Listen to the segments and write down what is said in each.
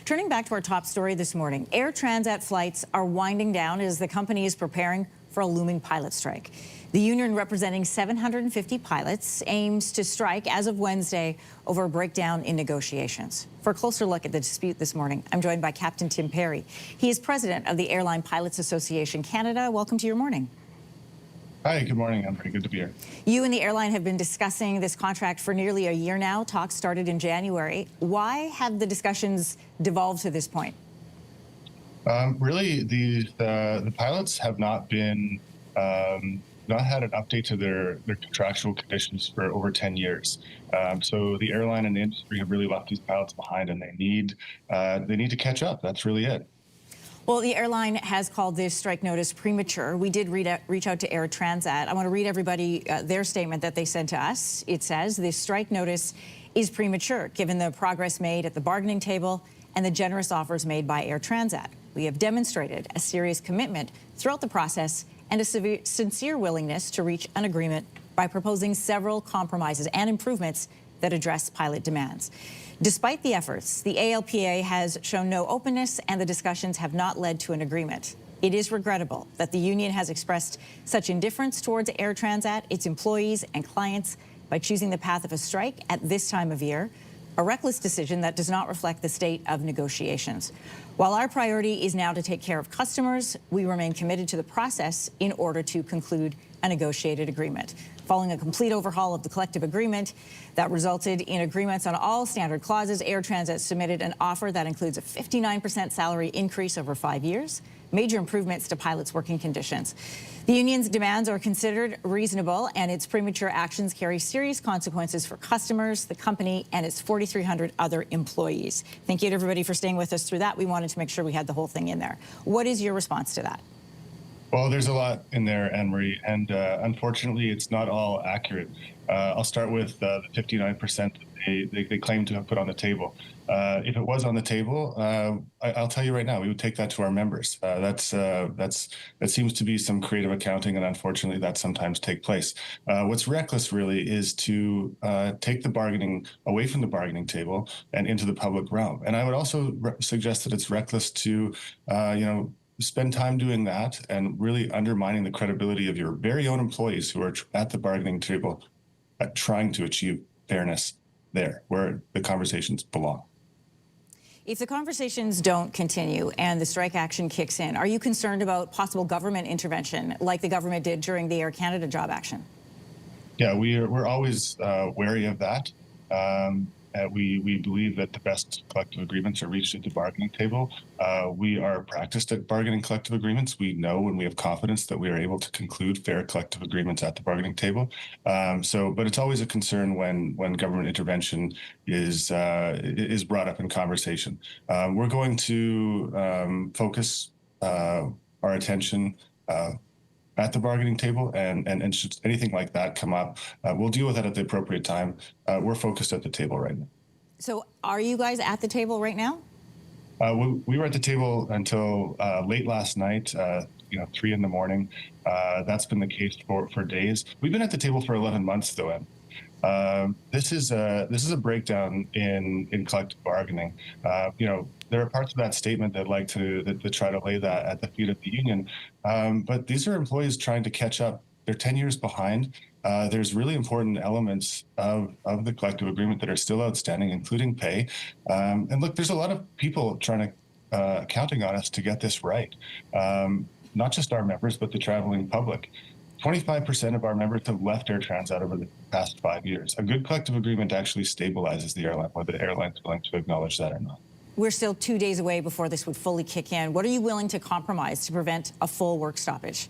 Turning back to our top story this morning, Air Transat flights are winding down as the company is preparing for a looming pilot strike. The union representing 750 pilots aims to strike as of Wednesday over a breakdown in negotiations. For a closer look at the dispute this morning, I'm joined by Captain Tim Perry. He is president of the Airline Pilots Association Canada. Welcome to your morning. Hi, good morning. I'm very good to be here. You and the airline have been discussing this contract for nearly a year now. Talks started in January. Why have the discussions devolved to this point? Really, the pilots have not been not had an update to their contractual conditions for over 10 years. So the airline and the industry have really left these pilots behind, and they need to catch up. That's really it. Well, the airline has called this strike notice premature. We did reach out to Air Transat. I want to read everybody their statement that they sent to us. It says, this strike notice is premature given the progress made at the bargaining table and the generous offers made by Air Transat. We have demonstrated a serious commitment throughout the process and a sincere willingness to reach an agreement by proposing several compromises and improvements that address pilot demands. Despite the efforts, the ALPA has shown no openness and the discussions have not led to an agreement. It is regrettable that the union has expressed such indifference towards Air Transat, its employees and clients by choosing the path of a strike at this time of year, a reckless decision that does not reflect the state of negotiations. While our priority is now to take care of customers, we remain committed to the process in order to conclude a negotiated agreement. Following a complete overhaul of the collective agreement that resulted in agreements on all standard clauses, Air Transat submitted an offer that includes a 59% salary increase over 5 years, major improvements to pilots' working conditions. The union's demands are considered reasonable, and its premature actions carry serious consequences for customers, the company, and its 4,300 other employees. Thank you to everybody for staying with us through that. We wanted to make sure we had the whole thing in there. What is your response to that? Well, there's a lot in there, Anne-Marie, and unfortunately, it's not all accurate. I'll start with the 59% they claim to have put on the table. If it was on the table, I'll tell you right now, we would take that to our members. That seems to be some creative accounting, and unfortunately, that sometimes take place. What's reckless, really, is to take the bargaining away from the bargaining table and into the public realm. And I would also suggest that it's reckless to, spend time doing that and really undermining the credibility of your very own employees who are at the bargaining table trying to achieve fairness there where the conversations belong. If the conversations don't continue and the strike action kicks in, are you concerned about possible government intervention like the government did during the Air Canada job action? Yeah, we're always wary of that. We believe that the best collective agreements are reached at the bargaining table. We are practiced at bargaining collective agreements. We know and we have confidence that we are able to conclude fair collective agreements at the bargaining table. But it's always a concern when government intervention is brought up in conversation. We're going to focus our attention at the bargaining table, and should anything like that come up, we'll deal with it at the appropriate time. We're focused at the table right now. So are you guys at the table right now? We were at the table until late last night, 3 in the morning. That's been the case for days. We've been at the table for 11 months, though, Em. This is a breakdown in collective bargaining. There are parts of that statement that like to try to lay that at the feet of the union, but these are employees trying to catch up. They're 10 years behind. There's really important elements of the collective agreement that are still outstanding, including pay. And look, there's a lot of people counting on us to get this right. Not just our members, but the traveling public. 25% of our members have left Air Transat over the past 5 years. A good collective agreement actually stabilizes the airline, whether the airline's willing to acknowledge that or not. We're still 2 days away before this would fully kick in. What are you willing to compromise to prevent a full work stoppage?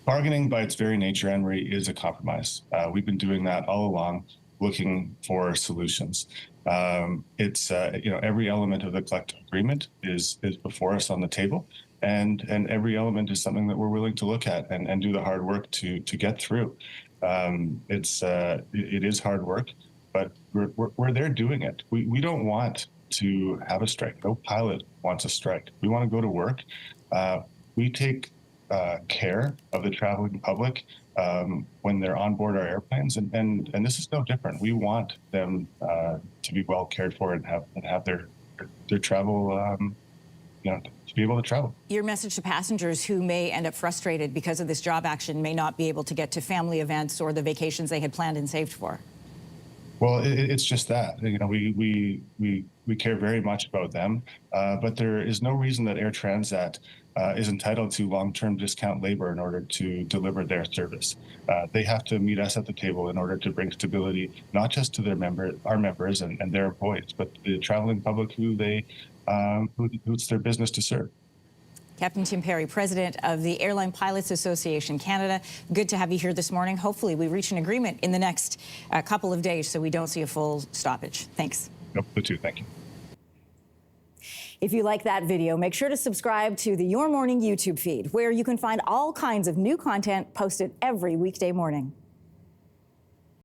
Bargaining, by its very nature, Anne-Marie, is a compromise. We've been doing that all along, looking for solutions. Every element of the collective agreement is before us on the table, and every element is something that we're willing to look at and do the hard work to get through. It is hard work, but we're there doing it. We don't want to have a strike. No pilot wants a strike. We want to go to work. We take care of the traveling public when they're on board our airplanes, and this is no different. We want them to be well cared for and have their travel, to be able to travel. Your message to passengers who may end up frustrated because of this job action, may not be able to get to family events or the vacations they had planned and saved for? Well, it's just that, we care very much about them, but there is no reason that Air Transat is entitled to long-term discount labor in order to deliver their service. They have to meet us at the table in order to bring stability, not just to our members and their employees, but the traveling public who it's their business to serve. Captain Tim Perry, president of the Airline Pilots Association Canada. Good to have you here this morning. Hopefully we reach an agreement in the next couple of days so we don't see a full stoppage. Thanks. Nope, the two, thank you. If you like that video, make sure to subscribe to the Your Morning YouTube feed, where you can find all kinds of new content posted every weekday morning.